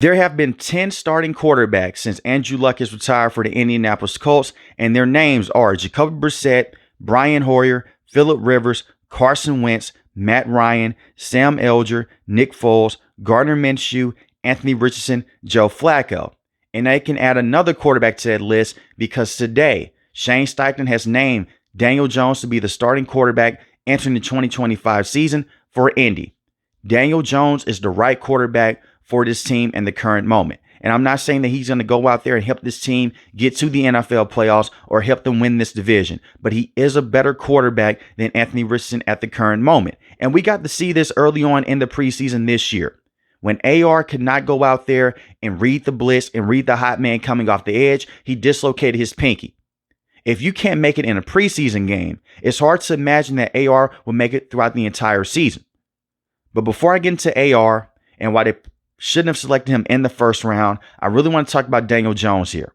There have been 10 starting quarterbacks since Andrew Luck has retired for the Indianapolis Colts, and their names are Jacoby Brissett, Brian Hoyer, Phillip Rivers, Carson Wentz, Matt Ryan, Sam Elder, Nick Foles, Gardner Minshew, Anthony Richardson, Joe Flacco. And they can add another quarterback to that list because today, Shane Steichen has named Daniel Jones to be the starting quarterback entering the 2025 season for Indy. Daniel Jones is the right quarterback for this team in the current moment. And I'm not saying that he's going to go out there and help this team get to the NFL playoffs or help them win this division, but he is a better quarterback than Anthony Richardson at the current moment. And we got to see this early on in the preseason this year. When AR could not go out there and read the blitz and read the hot man coming off the edge, he dislocated his pinky. If you can't make it in a preseason game, it's hard to imagine that AR will make it throughout the entire season. But before I get into AR and why they shouldn't have selected him in the first round, I really want to talk about Daniel Jones here.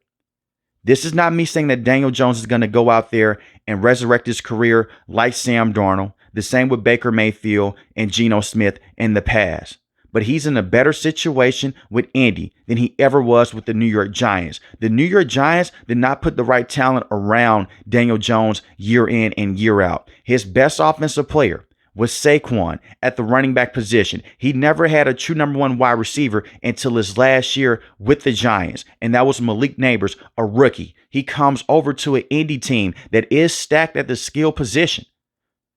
This is not me saying that Daniel Jones is going to go out there and resurrect his career like Sam Darnold, the same with Baker Mayfield and Geno Smith in the past. But he's in a better situation with Indy than he ever was with the New York Giants. The New York Giants did not put the right talent around Daniel Jones year in and year out. His best offensive player was Saquon at the running back position. He never had a true number one wide receiver until his last year with the Giants, and that was Malik Neighbors, a rookie. He comes over to an Indy team that is stacked at the skill position.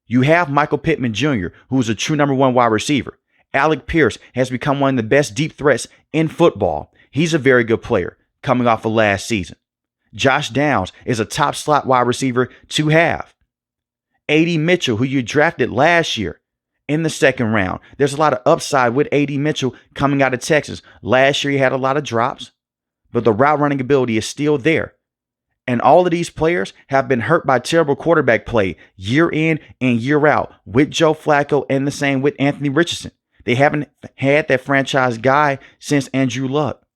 You have Michael Pittman Jr., who is a true number one wide receiver. Alec Pierce has become one of the best deep threats in football. He's a very good player coming off of last season. Josh Downs is a top slot wide receiver to have. A.D. Mitchell, who you drafted last year in the second round. There's a lot of upside with A.D. Mitchell coming out of Texas. Last year, he had a lot of drops, but the route running ability is still there. And all of these players have been hurt by terrible quarterback play year in and year out with Joe Flacco and the same with Anthony Richardson. They haven't had that franchise guy since Andrew Luck.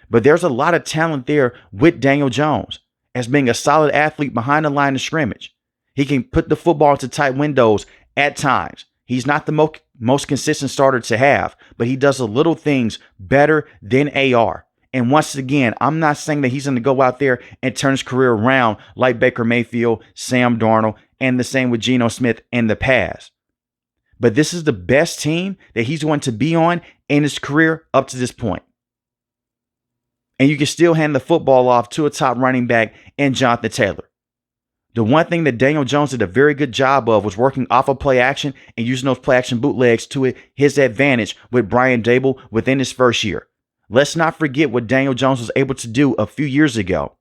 But there's a lot of talent there with Daniel Jones as being a solid athlete behind the line of scrimmage. He can put the football into tight windows at times. He's not the most consistent starter to have, but he does the little things better than AR. And once again, I'm not saying that he's going to go out there and turn his career around like Baker Mayfield, Sam Darnold, and the same with Geno Smith in the past. But this is the best team that he's going to be on in his career up to this point. And you can still hand the football off to a top running back in Jonathan Taylor. The one thing that Daniel Jones did a very good job of was working off of play action and using those play action bootlegs to his advantage with Brian Dable within his first year. Let's not forget what Daniel Jones was able to do a few years ago.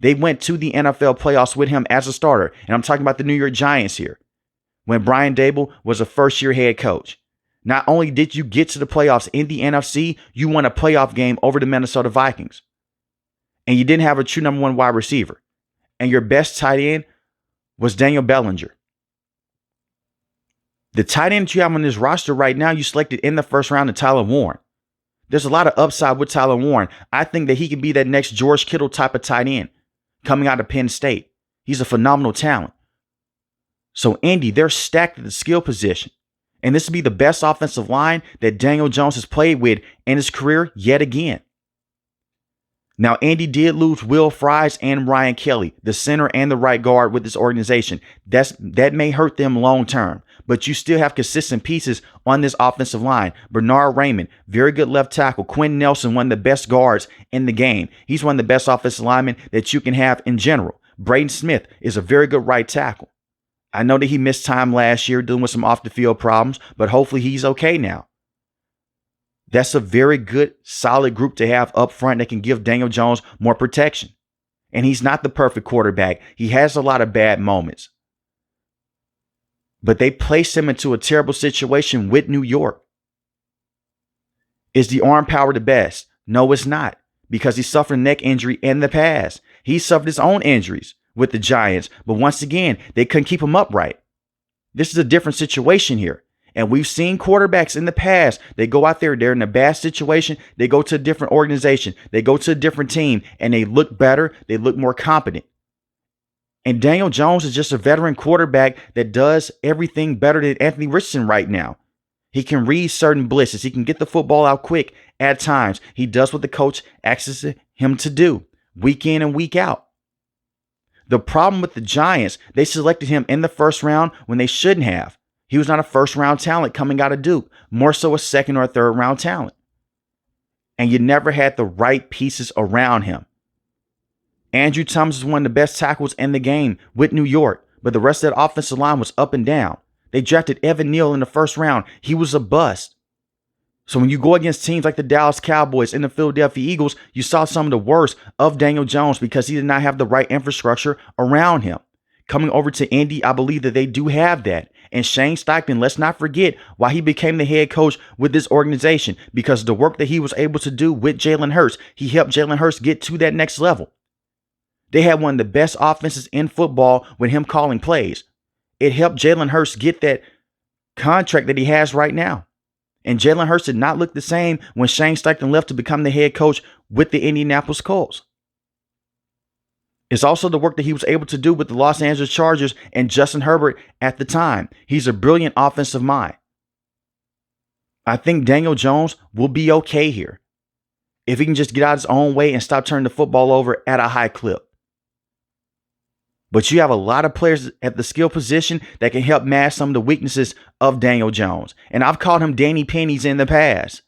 They went to the NFL playoffs with him as a starter. And I'm talking about the New York Giants here. When Brian Dable was a first-year head coach. Not only did you get to the playoffs in the NFC, you won a playoff game over the Minnesota Vikings. And you didn't have a true number one wide receiver. And your best tight end was Daniel Bellinger. The tight end that you have on this roster right now, you selected in the first round of Tyler Warren. There's a lot of upside with Tyler Warren. I think that he can be that next George Kittle type of tight end coming out of Penn State. He's a phenomenal talent. So Indy, they're stacked at the skill position. And this will be the best offensive line that Daniel Jones has played with in his career yet again. Now, Indy did lose Will Fries and Ryan Kelly, the center and the right guard with this organization. That may hurt them long term, but you still have consistent pieces on this offensive line. Bernard Raymond, very good left tackle. Quentin Nelson, one of the best guards in the game. He's one of the best offensive linemen that you can have in general. Braden Smith is a very good right tackle. I know that he missed time last year dealing with some off the field problems, but hopefully he's okay now. That's a very good, solid group to have up front that can give Daniel Jones more protection. And he's not the perfect quarterback. He has a lot of bad moments. But they placed him into a terrible situation with New York. Is the arm power the best? No, it's not. Because he suffered a neck injury in the past. He suffered his own injuries with the Giants. But once again, they couldn't keep him upright. This is a different situation here. And we've seen quarterbacks in the past, they go out there, they're in a bad situation, they go to a different organization, they go to a different team, and they look better, they look more competent. And Daniel Jones is just a veteran quarterback that does everything better than Anthony Richardson right now. He can read certain blitzes. He can get the football out quick at times. He does what the coach asks him to do week in and week out. The problem with the Giants, they selected him in the first round when they shouldn't have. He was not a first round talent coming out of Duke, more so a second or third round talent. And you never had the right pieces around him. Andrew Thomas is one of the best tackles in the game with New York, but the rest of that offensive line was up and down. They drafted Evan Neal in the first round. He was a bust. So when you go against teams like the Dallas Cowboys and the Philadelphia Eagles, you saw some of the worst of Daniel Jones because he did not have the right infrastructure around him. Coming over to Indy, I believe that they do have that. And Shane Steichen, let's not forget why he became the head coach with this organization, because of the work that he was able to do with Jalen Hurts. He helped Jalen Hurts get to that next level. They had one of the best offenses in football with him calling plays. It helped Jalen Hurts get that contract that he has right now. And Jalen Hurts did not look the same when Shane Steichen left to become the head coach with the Indianapolis Colts. It's also the work that he was able to do with the Los Angeles Chargers and Justin Herbert at the time. He's a brilliant offensive mind. I think Daniel Jones will be okay here if he can just get out his own way and stop turning the football over at a high clip. But you have a lot of players at the skill position that can help mask some of the weaknesses of Daniel Jones. And I've called him Danny Pennies in the past.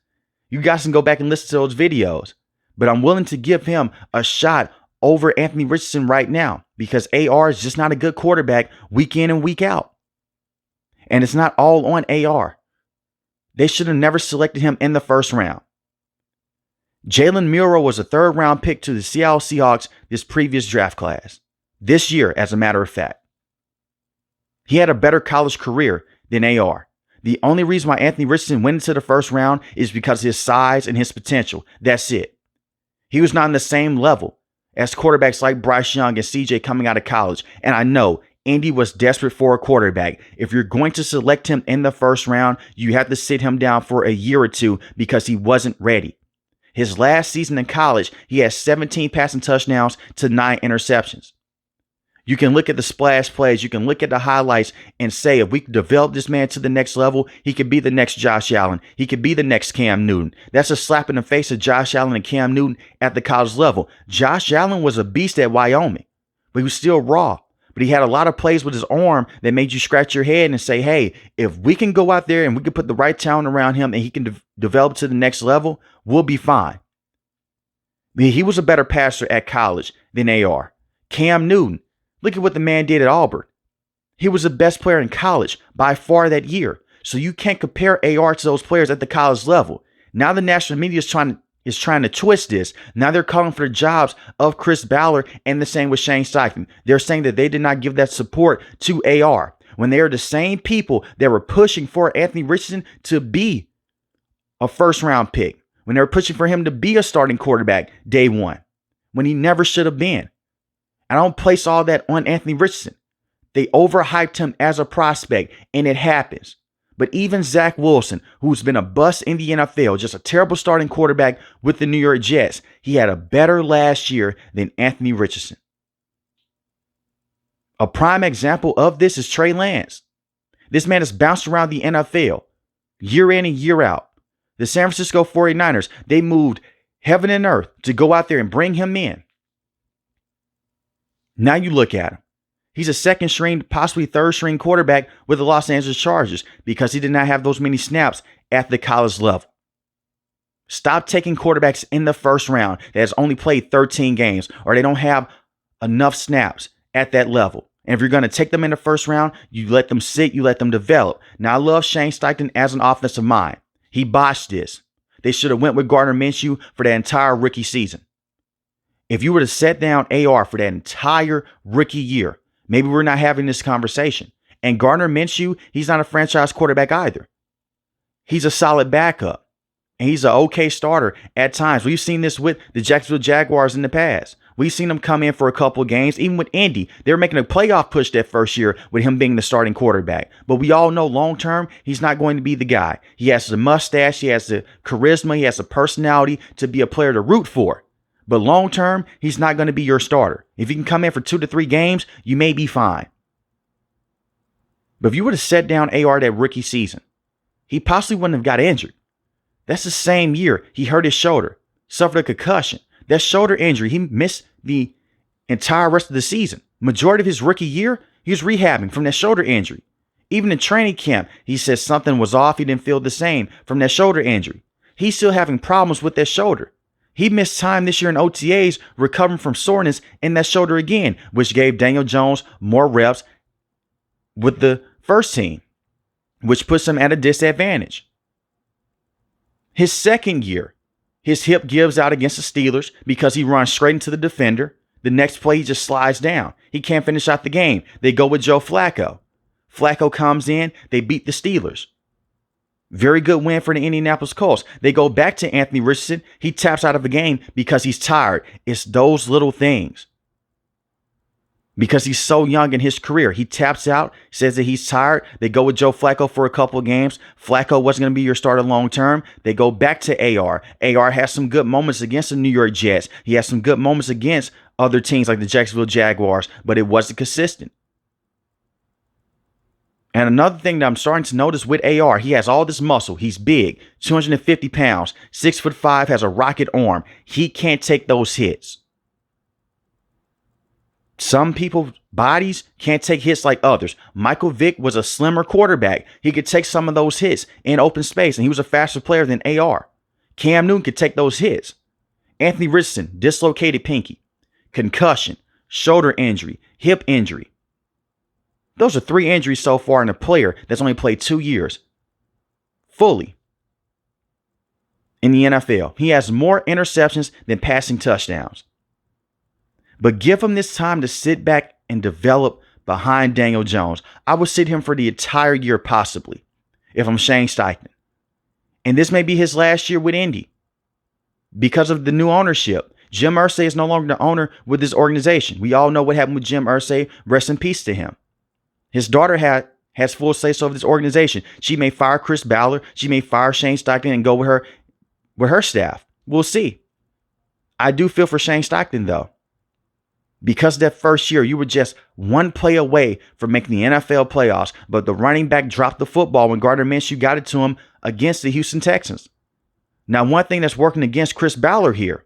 You guys can go back and listen to those videos. But I'm willing to give him a shot over Anthony Richardson right now because AR is just not a good quarterback week in and week out. And it's not all on AR. They should have never selected him in the first round. Jalen Milroe was a third round pick to the Seattle Seahawks this previous draft class. This year, as a matter of fact. He had a better college career than AR. The only reason why Anthony Richardson went into the first round is because of his size and his potential. That's it. He was not on the same level as quarterbacks like Bryce Young and CJ coming out of college. And I know Indy was desperate for a quarterback. If you're going to select him in the first round, you have to sit him down for a year or two because he wasn't ready. His last season in college, he had 17 passing touchdowns to 9 interceptions. You can look at the splash plays. You can look at the highlights and say, if we could develop this man to the next level, he could be the next Josh Allen. He could be the next Cam Newton. That's a slap in the face of Josh Allen and Cam Newton at the college level. Josh Allen was a beast at Wyoming, but he was still raw. But he had a lot of plays with his arm that made you scratch your head and say, hey, if we can go out there and we can put the right talent around him and he can develop to the next level, we'll be fine. I mean, he was a better passer at college than AR. Cam Newton. Look at what the man did at Auburn. He was the best player in college by far that year. So you can't compare AR to those players at the college level. Now the national media is trying to twist this. Now they're calling for the jobs of Chris Ballard and the same with Shane Steichen. They're saying that they did not give that support to AR when they are the same people that were pushing for Anthony Richardson to be a first round pick, when they were pushing for him to be a starting quarterback day one, when he never should have been. I don't place all that on Anthony Richardson. They overhyped him as a prospect, and it happens. But even Zach Wilson, who's been a bust in the NFL, just a terrible starting quarterback with the New York Jets, he had a better last year than Anthony Richardson. A prime example of this is Trey Lance. This man has bounced around the NFL year in and year out. The San Francisco 49ers, they moved heaven and earth to go out there and bring him in. Now you look at him. He's a second string, possibly third string quarterback with the Los Angeles Chargers because he did not have those many snaps at the college level. Stop taking quarterbacks in the first round that has only played 13 games or they don't have enough snaps at that level. And if you're going to take them in the first round, you let them sit, you let them develop. Now, I love Shane Steichen as an offensive mind. He botched this. They should have went with Gardner Minshew for the entire rookie season. If you were to set down AR for that entire rookie year, maybe we're not having this conversation. And Gardner Minshew, he's not a franchise quarterback either. He's a solid backup. And he's an okay starter at times. We've seen this with the Jacksonville Jaguars in the past. We've seen him come in for a couple of games. Even with Indy, they were making a playoff push that first year with him being the starting quarterback. But we all know long term, he's not going to be the guy. He has the mustache. He has the charisma. He has the personality to be a player to root for. But long term, he's not going to be your starter. If you can come in for 2 to 3 games, you may be fine. But if you were to set down AR that rookie season, he possibly wouldn't have got injured. That's the same year he hurt his shoulder, suffered a concussion. That shoulder injury, he missed the entire rest of the season. Majority of his rookie year, he was rehabbing from that shoulder injury. Even in training camp, he said something was off. He didn't feel the same from that shoulder injury. He's still having problems with that shoulder. He missed time this year in OTAs recovering from soreness in that shoulder again, which gave Daniel Jones more reps with the first team, which puts him at a disadvantage. His second year, his hip gives out against the Steelers because he runs straight into the defender. The next play, he just slides down. He can't finish out the game. They go with Joe Flacco. Flacco comes in. They beat the Steelers. Very good win for the Indianapolis Colts. They go back to Anthony Richardson. He taps out of the game because he's tired. It's those little things. Because he's so young in his career. He taps out, says that he's tired. They go with Joe Flacco for a couple of games. Flacco wasn't going to be your starter long term. They go back to AR. AR has some good moments against the New York Jets. He has some good moments against other teams like the Jacksonville Jaguars, but it wasn't consistent. And another thing that I'm starting to notice with AR, he has all this muscle. He's big, 250 pounds, 6'5", has a rocket arm. He can't take those hits. Some people's bodies can't take hits like others. Michael Vick was a slimmer quarterback. He could take some of those hits in open space, and he was a faster player than AR. Cam Newton could take those hits. Anthony Richardson, dislocated pinky, concussion, shoulder injury, hip injury. Those are 3 injuries so far in a player that's only played 2 years fully in the NFL. He has more interceptions than passing touchdowns. But give him this time to sit back and develop behind Daniel Jones. I would sit him for the entire year possibly if I'm Shane Steichen. And this may be his last year with Indy because of the new ownership. Jim Irsay is no longer the owner with this organization. We all know what happened with Jim Irsay. Rest in peace to him. His daughter has full say-so of this organization. She may fire Chris Ballard. She may fire Shane Steichen and go with her staff. We'll see. I do feel for Shane Steichen, though. Because that first year, you were just one play away from making the NFL playoffs, but the running back dropped the football when Gardner Minshew got it to him against the Houston Texans. Now, one thing that's working against Chris Ballard here,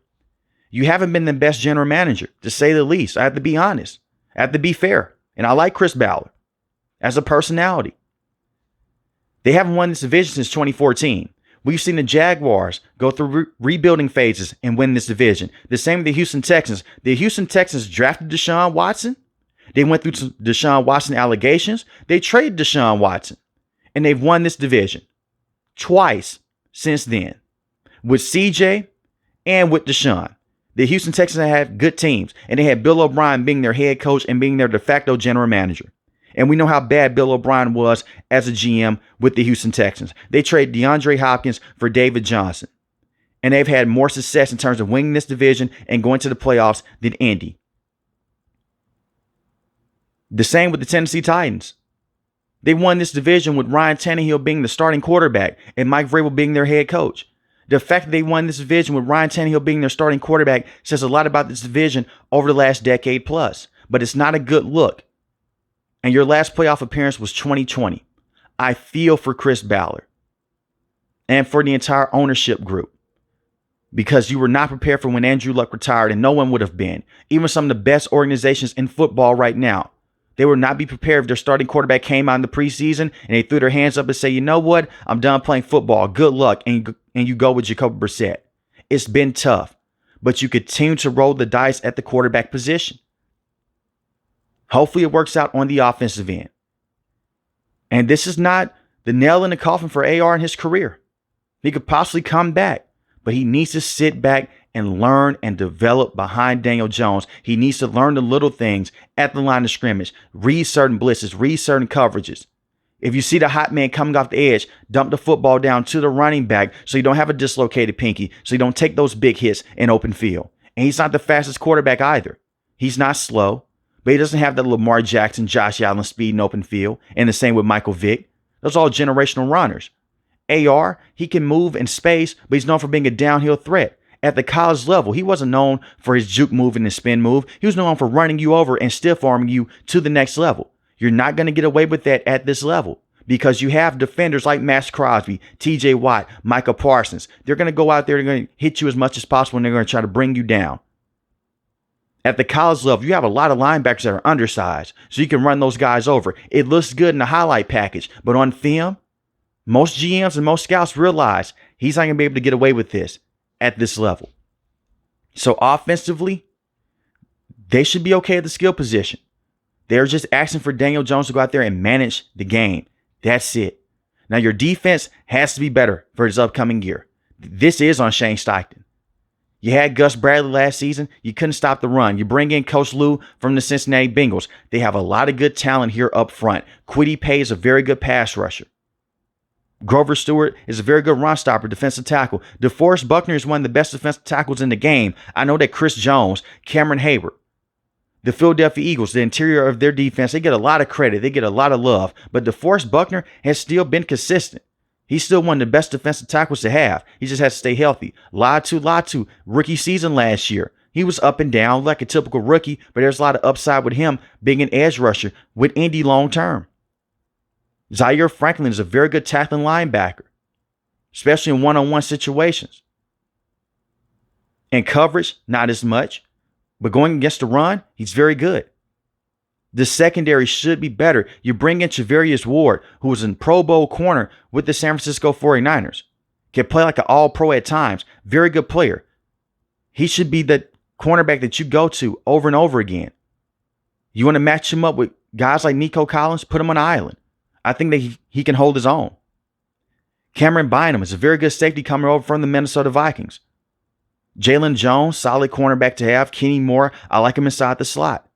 you haven't been the best general manager, to say the least. I have to be honest. I have to be fair. And I like Chris Ballard as a personality. They haven't won this division since 2014. We've seen the Jaguars go through rebuilding phases and win this division. The same with the Houston Texans. The Houston Texans drafted Deshaun Watson. They went through some Deshaun Watson allegations. They traded Deshaun Watson. And they've won this division twice since then. With CJ and with Deshaun. The Houston Texans had good teams. And they had Bill O'Brien being their head coach and being their de facto general manager. And we know how bad Bill O'Brien was as a GM with the Houston Texans. They traded DeAndre Hopkins for David Johnson. And they've had more success in terms of winning this division and going to the playoffs than Indy. The same with the Tennessee Titans. They won this division with Ryan Tannehill being the starting quarterback and Mike Vrabel being their head coach. The fact that they won this division with Ryan Tannehill being their starting quarterback says a lot about this division over the last decade plus. But it's not a good look. And your last playoff appearance was 2020. I feel for Chris Ballard and for the entire ownership group because you were not prepared for when Andrew Luck retired, and no one would have been. Even some of the best organizations in football right now, they would not be prepared if their starting quarterback came out in the preseason and they threw their hands up and say, you know what? I'm done playing football. Good luck. And you go with Jacoby Brissett. It's been tough, but you continue to roll the dice at the quarterback position. Hopefully it works out on the offensive end. And this is not the nail in the coffin for AR in his career. He could possibly come back, but he needs to sit back and learn and develop behind Daniel Jones. He needs to learn the little things at the line of scrimmage, read certain blitzes, read certain coverages. If you see the hot man coming off the edge, dump the football down to the running back so you don't have a dislocated pinky, so you don't take those big hits in open field. And he's not the fastest quarterback either. He's not slow. But he doesn't have that Lamar Jackson, Josh Allen speed in open field. And the same with Michael Vick. Those are all generational runners. AR, he can move in space, but he's known for being a downhill threat. At the college level, he wasn't known for his juke move and his spin move. He was known for running you over and stiff arming you to the next level. You're not going to get away with that at this level. because you have defenders like Max Crosby, TJ Watt, Micah Parsons. They're going to go out there, they're going to hit you as much as possible, and they're going to try to bring you down. At the college level, you have a lot of linebackers that are undersized, so you can run those guys over. It looks good in the highlight package, but on film, most GMs and most scouts realize he's not going to be able to get away with this at this level. So offensively, they should be okay at the skill position. They're just asking for Daniel Jones to go out there and manage the game. That's it. Now, your defense has to be better for this upcoming year. This is on Shane Steichen. You had Gus Bradley last season. You couldn't stop the run. You bring in Coach Lou from the Cincinnati Bengals. They have a lot of good talent here up front. Kwity Paye is a very good pass rusher. Grover Stewart is a very good run stopper, defensive tackle. DeForest Buckner is one of the best defensive tackles in the game. I know that Chris Jones, Cameron Hayward, the Philadelphia Eagles, the interior of their defense, they get a lot of credit. They get a lot of love. But DeForest Buckner has still been consistent. He's still one of the best defensive tackles to have. He just has to stay healthy. Latu, rookie season last year. He was up and down like a typical rookie, but there's a lot of upside with him being an edge rusher with Indy long term. Zaire Franklin is a very good tackling linebacker, especially in one-on-one situations. In coverage, not as much, but going against the run, he's very good. The secondary should be better. You bring in Charvarius Ward, who was in Pro Bowl corner with the San Francisco 49ers. Can play like an all-pro at times. Very good player. He should be the cornerback that you go to over and over again. You want to match him up with guys like Nico Collins? Put him on an island. I think that he can hold his own. Cameron Bynum is a very good safety coming over from the Minnesota Vikings. Jalen Jones, solid cornerback to have. Kenny Moore, I like him inside the slot.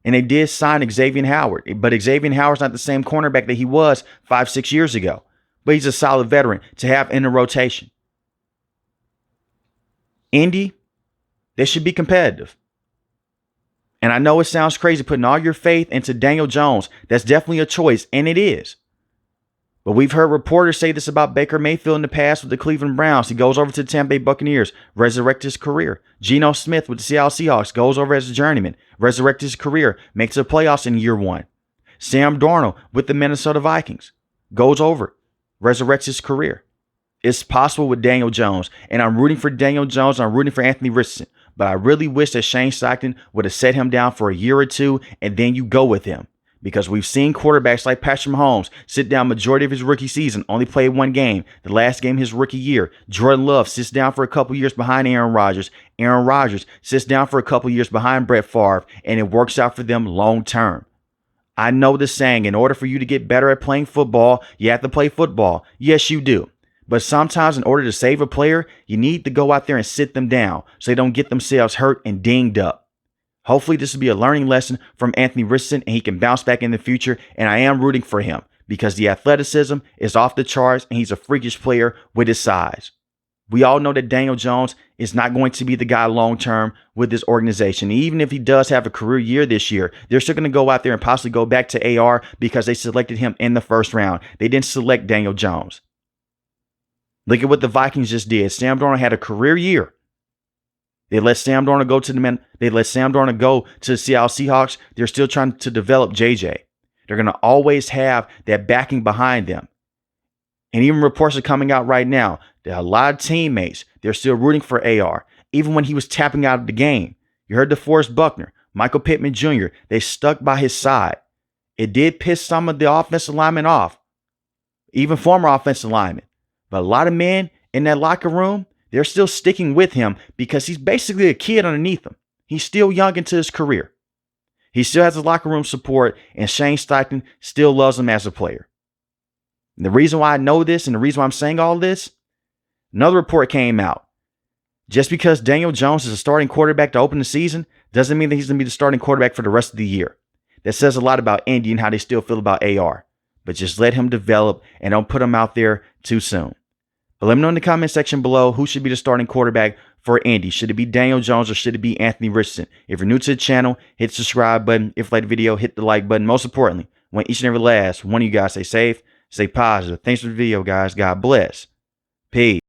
And they did sign Xavier Howard, but Xavier Howard's not the same cornerback that he was 5-6 years ago. But he's a solid veteran to have in the rotation. Indy, they should be competitive. And I know it sounds crazy putting all your faith into Daniel Jones. That's definitely a choice, and it is. But we've heard reporters say this about Baker Mayfield in the past with the Cleveland Browns. He goes over to the Tampa Bay Buccaneers, resurrect his career. Geno Smith with the Seattle Seahawks goes over as a journeyman, resurrect his career, makes the playoffs in year one. Sam Darnold with the Minnesota Vikings goes over, resurrects his career. It's possible with Daniel Jones, and I'm rooting for Daniel Jones, and I'm rooting for Anthony Richardson. But I really wish that Shane Steichen would have set him down for a year or two, and then you go with him. Because we've seen quarterbacks like Patrick Mahomes sit down majority of his rookie season, only played one game, the last game his rookie year. Jordan Love sits down for a couple years behind Aaron Rodgers. Aaron Rodgers sits down for a couple years behind Brett Favre, and it works out for them long term. I know the saying, in order for you to get better at playing football, you have to play football. Yes, you do. But sometimes in order to save a player, you need to go out there and sit them down so they don't get themselves hurt and dinged up. Hopefully this will be a learning lesson from Anthony Richardson and he can bounce back in the future. And I am rooting for him because the athleticism is off the charts and he's a freakish player with his size. We all know that Daniel Jones is not going to be the guy long term with this organization. Even if he does have a career year this year, they're still going to go out there and possibly go back to AR because they selected him in the first round. They didn't select Daniel Jones. Look at what the Vikings just did. Sam Darnold had a career year. They let Sam Darnold go to the Seattle Seahawks. They're still trying to develop JJ. They're going to always have that backing behind them. And even reports are coming out right now that a lot of teammates, they're still rooting for AR. Even when he was tapping out of the game. You heard DeForest Buckner, Michael Pittman Jr., they stuck by his side. It did piss some of the offensive linemen off, even former offensive linemen. But a lot of men in that locker room, they're still sticking with him because he's basically a kid underneath him. He's still young into his career. He still has the locker room support, and Shane Steichen still loves him as a player. And the reason why I know this and the reason why I'm saying all this, another report came out. Just because Daniel Jones is a starting quarterback to open the season doesn't mean that he's going to be the starting quarterback for the rest of the year. That says a lot about Indy and how they still feel about AR. But just let him develop and don't put him out there too soon. But let me know in the comment section below who should be the starting quarterback for Indy. Should it be Daniel Jones or should it be Anthony Richardson? If you're new to the channel, hit the subscribe button. If you like the video, hit the like button. Most importantly, I want each and every last one of you guys stay safe, stay positive. Thanks for the video, guys. God bless. Peace.